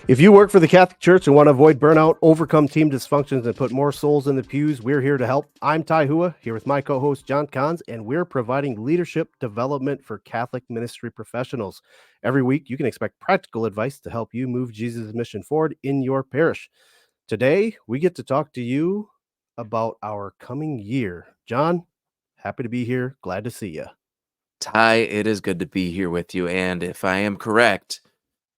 If you work for the Catholic Church and want to avoid burnout, overcome team dysfunctions, and put more souls in the pews, we're here to help. I'm Ty Hua, here with my co-host John Kahns, and we're providing leadership development for Catholic ministry professionals. Every week, you can expect practical advice to help you move Jesus' mission forward in your parish. Today, we get to talk to you about our coming year. John, happy to be here. Glad to see you. Ty, it is good to be here with you. And if I am correct,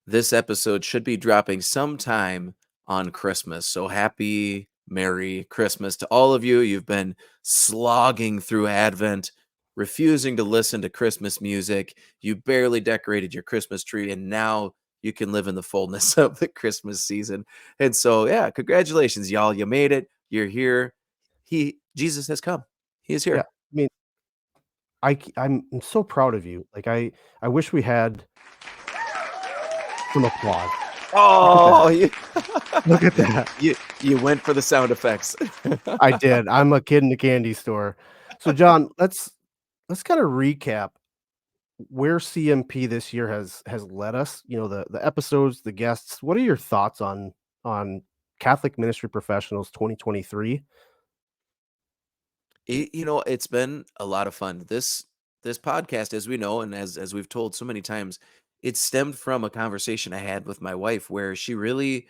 this episode should be dropping sometime on Christmas. So happy, Merry Christmas to all of you. You've been slogging through Advent, refusing to listen to Christmas music. You barely decorated your Christmas tree, and now you can live in the fullness of the Christmas season. And so, yeah, congratulations, y'all. You made it. You're here. Jesus has come. He is here. Yeah, I mean, I'm so proud of you. Like I wish we had some applause. Oh, Look at that. You went for the sound effects. I did. I'm a kid in the candy store. So John, let's kind of recap where CMP this year has led us. You know, the episodes, the guests. What are your thoughts on Catholic ministry professionals 2023? It's been a lot of fun. This podcast, as we know, and as we've told so many times, it stemmed from a conversation I had with my wife where she really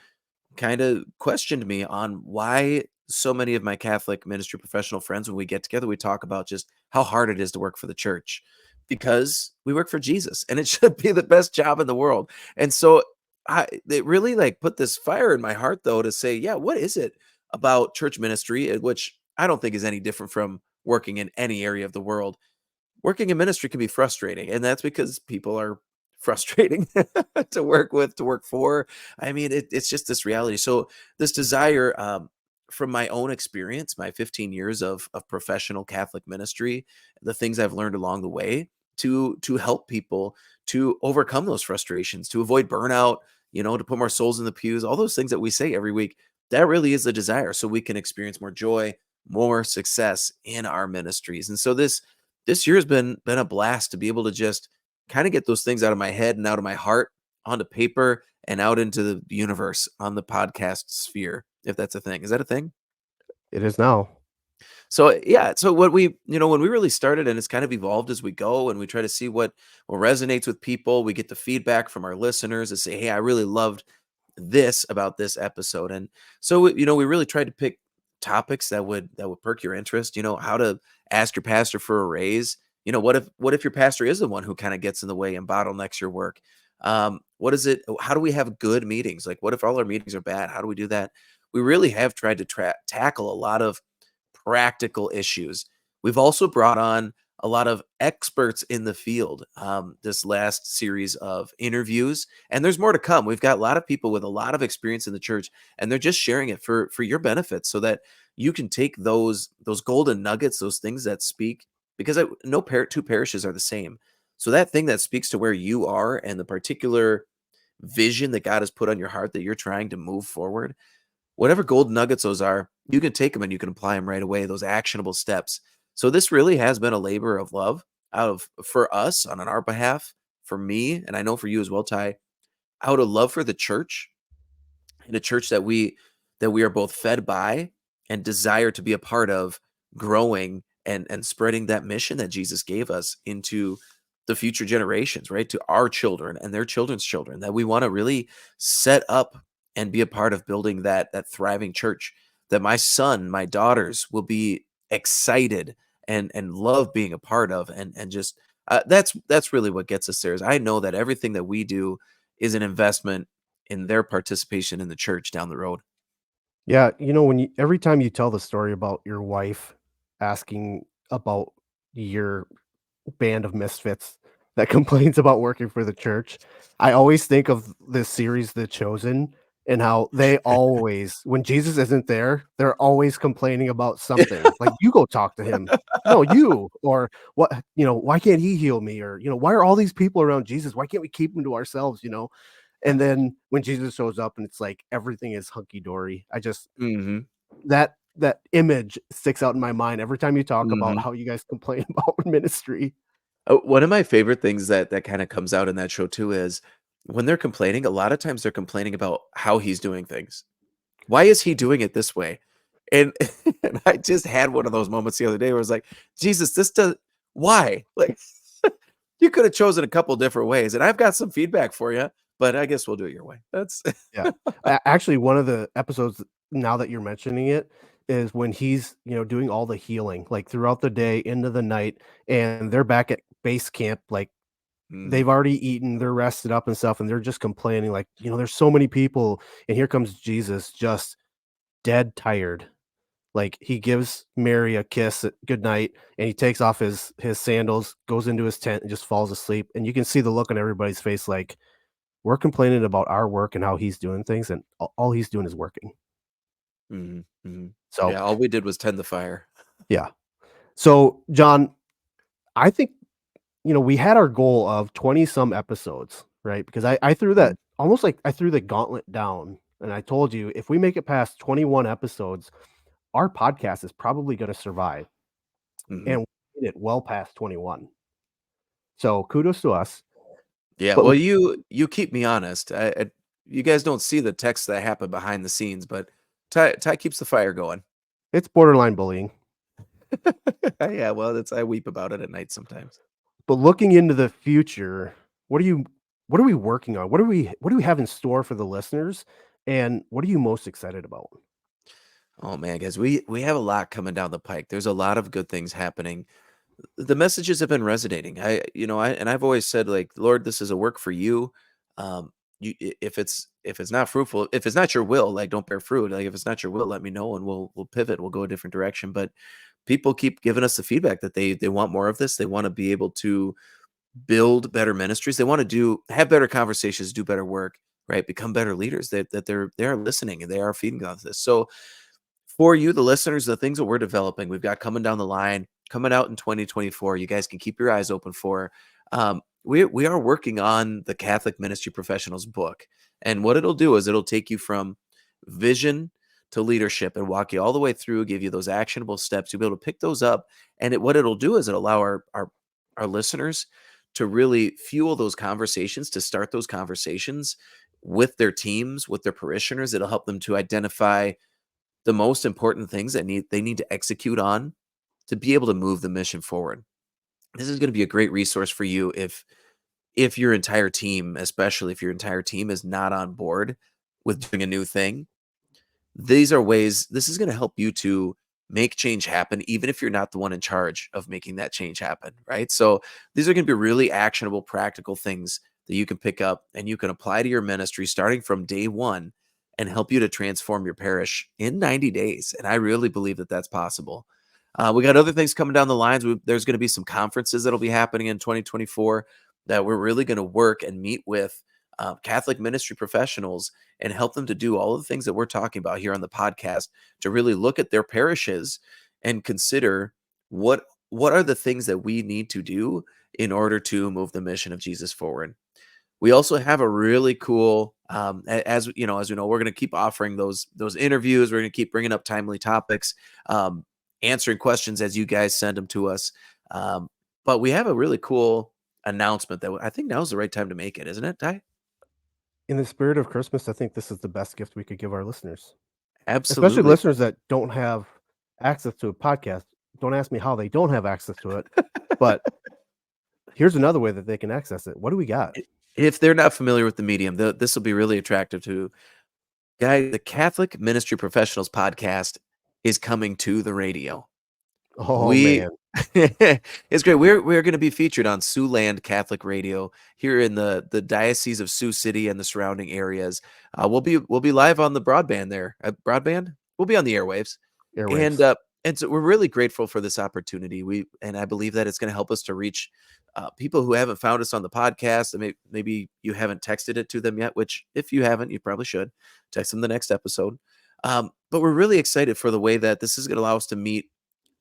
kind of questioned me on why so many of my Catholic ministry professional friends, when we get together, we talk about just how hard it is to work for the church because we work for Jesus and it should be the best job in the world. And so it really like put this fire in my heart though to say, yeah, what is it about church ministry, which I don't think is any different from working in any area of the world. Working in ministry can be frustrating, and that's because people are frustrating to work with, to work for. I mean, it's just this reality. So this desire from my own experience, my 15 years of professional Catholic ministry, the things I've learned along the way to help people to overcome those frustrations, to avoid burnout, to put more souls in the pews, all those things that we say every week, that really is the desire so we can experience more joy, more success in our ministries. And so this year has been a blast to be able to just kind of get those things out of my head and out of my heart onto paper and out into the universe on the podcast sphere, if that's a thing. Is that a thing? It is now. So yeah, so what we, when we really started, and it's kind of evolved as we go, and we try to see what resonates with people. We get the feedback from our listeners to say, hey, I really loved this about this episode. And so we really tried to pick topics that would perk your interest. How to ask your pastor for a raise. What if your pastor is the one who kind of gets in the way and bottlenecks your work? What is it? How do we have good meetings? Like, what if all our meetings are bad? How do we do that? We really have tried to tackle a lot of practical issues. We've also brought on a lot of experts in the field this last series of interviews, and there's more to come. We've got a lot of people with a lot of experience in the church, and they're just sharing it for your benefit so that you can take those golden nuggets, those things that speak, because two parishes are the same. So that thing that speaks to where you are and the particular vision that God has put on your heart that you're trying to move forward, whatever golden nuggets those are, you can take them and you can apply them right away, those actionable steps. So this really has been a labor of love for us on our behalf, for me, and I know for you as well, Ty, out of love for the church, and a church that we are both fed by and desire to be a part of, growing and spreading that mission that Jesus gave us into the future generations, right? To our children and their children's children, that we want to really set up and be a part of building that thriving church, that my son, my daughters will be excited and love being a part of. And just that's really what gets us there. Is I know that everything that we do is an investment in their participation in the church down the road. Yeah, every time you tell the story about your wife asking about your band of misfits that complains about working for the church, I always think of this series, The Chosen, and how they always, when Jesus isn't there, they're always complaining about something. Like, you go talk to him. No, you. Or what, why can't he heal me? Or, why are all these people around Jesus? Why can't we keep them to ourselves, And then when Jesus shows up and it's like everything is hunky-dory, I just that image sticks out in my mind every time you talk about how you guys complain about ministry. One of my favorite things that kind of comes out in that show too is when they're complaining, a lot of times they're complaining about how he's doing things. Why is he doing it this way? And, and I just had one of those moments the other day where I was like, Jesus, this does why? Like you could have chosen a couple different ways, and I've got some feedback for you, but I guess we'll do it your way. That's Yeah. Actually, one of the episodes, now that you're mentioning it, is when he's, doing all the healing, like, throughout the day into the night, and they're back at base camp, like, Mhm, they've already eaten, they're rested up and stuff, and they're just complaining, like, "There's so many people," and here comes Jesus just dead tired. Like, he gives Mary a kiss at goodnight, and he takes off his sandals, goes into his tent, and just falls asleep, and you can see the look on everybody's face like, "We're complaining about our work and how he's doing things, and all he's doing is working." mhm, mhm. So, Yeah, all we did was tend the fire. yeah. So, John, I think, we had our goal of 20 some episodes, right? Because I threw Mhm, that almost like I threw the gauntlet down, and I told you, if we make it past 21 episodes, our podcast is probably gonna survive, mhm. and we made it well past 21. So, kudos to us. Yeah, But well, you keep me honest. You guys don't see the texts that happen behind the scenes, but Ty keeps the fire going. it's borderline bullying. Yeah, well, that's I weep about it at night sometimes. But looking into the future, what are we working on? What do we have in store for the listeners, and what are you most excited about? Oh man, guys, we have a lot coming down the pike. There's a lot of good things happening. The messages have been resonating. I've always said like, Lord, this is a work for you. If it's not fruitful, if it's not your will, like don't bear fruit. Like if it's not your will, let me know and we'll pivot. We'll go a different direction. But people keep giving us the feedback that they want more of this. They want to be able to build better ministries. They want to have better conversations, do better work, right? Become better leaders. That they're listening and they are feeding off this. So for you, the listeners, the things that we're developing, we've got coming down the line, coming out in 2024. You guys can keep your eyes open for. We are working on the Catholic Ministry Professionals book, and what it'll do is it'll take you from vision to leadership and walk you all the way through, give you those actionable steps. You'll be able to pick those up, and what it'll do is it'll allow our listeners to really fuel those conversations, to start those conversations with their teams, with their parishioners. It'll help them to identify the most important things that they need to execute on to be able to move the mission forward. This is going to be a great resource for you if your entire team, especially if your entire team is not on board with doing a new thing. These are ways this is going to help you to make change happen even if you're not the one in charge of making that change happen, right? So these are going to be really actionable practical things that you can pick up and you can apply to your ministry starting from day 1 and help you to transform your parish in 90 days. And I really believe that that's possible. We got other things coming down the lines. There's going to be some conferences that'll be happening in 2024 that we're really going to work and meet with Catholic ministry professionals and help them to do all of the things that we're talking about here on the podcast to really look at their parishes and consider what are the things that we need to do in order to move the mission of Jesus forward. We also have a really cool, as we know, we're going to keep offering those interviews. We're going to keep bringing up timely topics, answering questions as you guys send them to us. Um, but we have a really cool announcement that I think now's the right time to make it, isn't it, Ty? In the spirit of Christmas, I think this is the best gift we could give our listeners, especially Absolutely. listeners that don't have access to a podcast. Don't ask me how they don't have access to it, but here's another way that they can access it. What do we got? If they're not familiar with the medium, this will be really attractive to guys. The Catholic Ministry Professionals podcast is coming to the radio. Oh, We man. it's great. We're going to be featured on Siouxland Catholic Radio here in the Diocese of Sioux City and the surrounding areas. We'll be live on the broadband there. Broadband. We'll be on the airwaves, and Airwaves. uh, and so we're really grateful for this opportunity. I believe that it's going to help us to reach people who haven't found us on the podcast. And maybe you haven't texted it to them yet. Which, if you haven't, you probably should text them the next episode. But we're really excited for the way that this is going to allow us to meet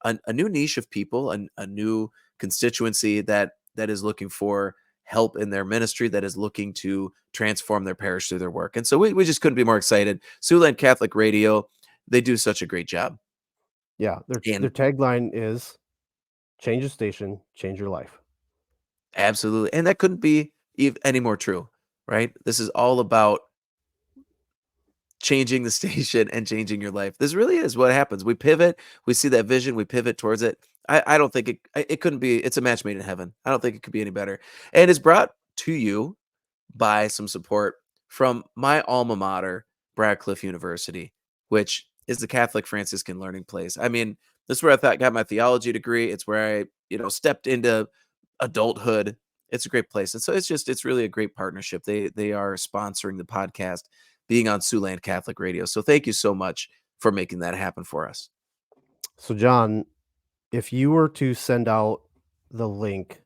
a new niche of people, a new constituency that is looking for help in their ministry, that is looking to transform their parish through their work. And so we just couldn't be more excited. Siouxland Catholic Radio, they do such a great job. Yeah, their And tagline is "Change the station, change your life." absolutely. And that couldn't be any more true, right? This is all about changing the station and changing your life. This really is what happens. We pivot, we see that vision, we pivot towards it. I don't think it couldn't be. It's a match made in heaven. I don't think it could be any better. And it's brought to you by some support from my alma mater, Radcliffe University, which is the Catholic Franciscan learning place. I mean, this is where got my theology degree. It's where I, stepped into adulthood. It's a great place. And so it's really a great partnership. They are sponsoring the podcast, being on Siouxland Catholic Radio. So thank you so much for making that happen for us. So, John, if you were to send out the link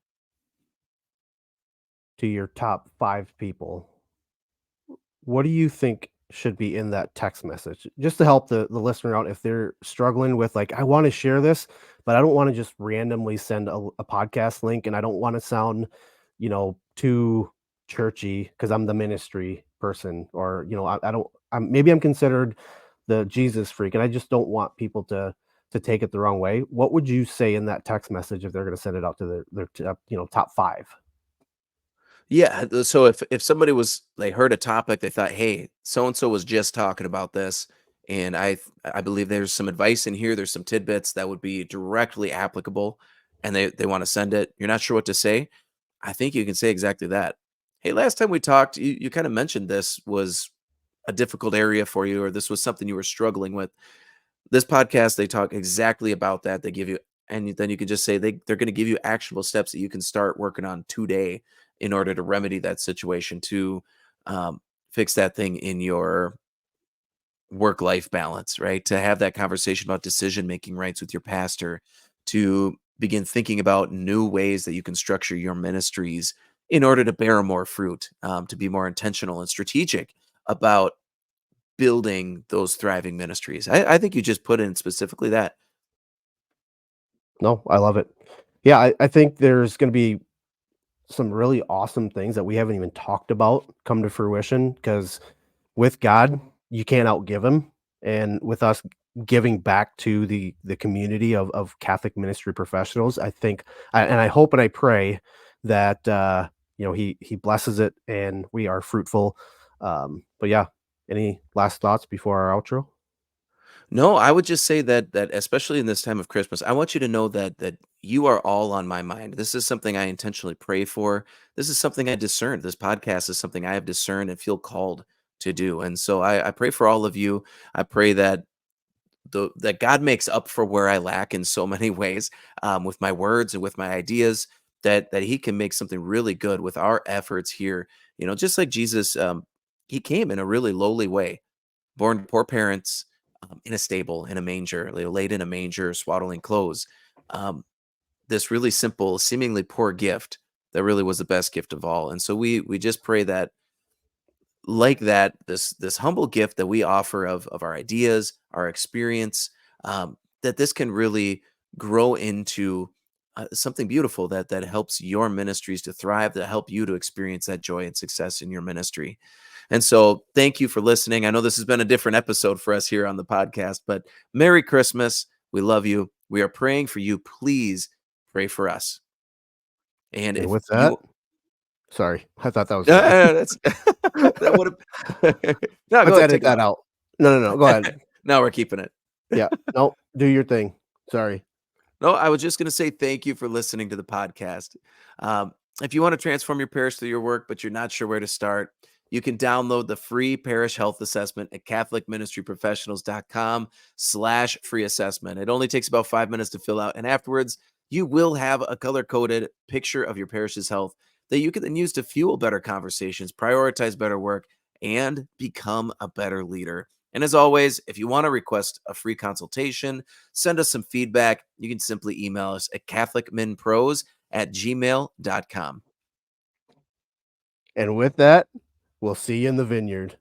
to your top 5 people, what do you think should be in that text message? Just to help the listener out if they're struggling with, like, I want to share this, but I don't want to just randomly send a podcast link, and I don't want to sound, too churchy because I'm the ministry person, or, I don't, maybe I'm considered the Jesus freak, and I just don't want people to take it the wrong way. What would you say in that text message if they're going to send it out to their top 5? Yeah, so if somebody they heard a topic, they thought, "Hey, so and so was just talking about this, and I believe there's some advice in here, there's some tidbits that would be directly applicable," and they want to send it. You're not sure what to say. I think you can say exactly that. "Hey, last time we talked, you kind of mentioned this was a difficult area for you, or this was something you were struggling with. This podcast, they talk exactly about that. They give you, and then you can just say they're going to give you actionable steps that you can start working on today in order to remedy that situation, to fix that thing in your work-life balance, right? To have that conversation about decision-making rights with your pastor, to begin thinking about new ways that you can structure your ministries in order to bear more fruit, to be more intentional and strategic about building those thriving ministries." I think you just put in specifically that. No, I love it. Yeah, I think there's going to be some really awesome things that we haven't even talked about come to fruition, because with God, you can't outgive him. And with us giving back to the community of Catholic ministry professionals, I think, and I hope and I pray that he blesses it and we are fruitful. But yeah, any last thoughts before our outro? No, I would just say that especially in this time of Christmas, I want you to know that you are all on my mind. This is something I intentionally pray for. This is something I discern. This podcast is something I have discerned and feel called to do. And so I pray for all of you. I pray that that God makes up for where I lack in so many ways, with my words and with my ideas. That He can make something really good with our efforts here. Just like Jesus, He came in a really lowly way, born to poor parents, in a stable, in a manger, laid in a manger, swaddling clothes. Um, this really simple, seemingly poor gift that really was the best gift of all. And so we just pray that, like that, this humble gift that we offer of our ideas, our experience, that this can really grow into something beautiful that helps your ministries to thrive, that help you to experience that joy and success in your ministry. And so thank you for listening. I know this has been a different episode for us here on the podcast, but Merry Christmas. We love you. We are praying for you. Please pray for us. And And if with that, you sorry, I thought that was the end. that's that would have no, go Let's ahead, take edit it that off. out. No, go ahead. No, we're keeping it. Yeah, no, do your thing. Sorry. No, I was just going to say thank you for listening to the podcast. Um, if you want to transform your parish through your work, but you're not sure where to start, you can download the free parish health assessment at catholicministryprofessionals.com/free assessment. It only takes about 5 minutes to fill out. And afterwards, you will have a color-coded picture of your parish's health that you can then use to fuel better conversations, prioritize better work, and become a better leader. And as always, if you want to request a free consultation, send us some feedback, you can simply email us at catholicmenpros@gmail.com. And with that, we'll see you in the vineyard.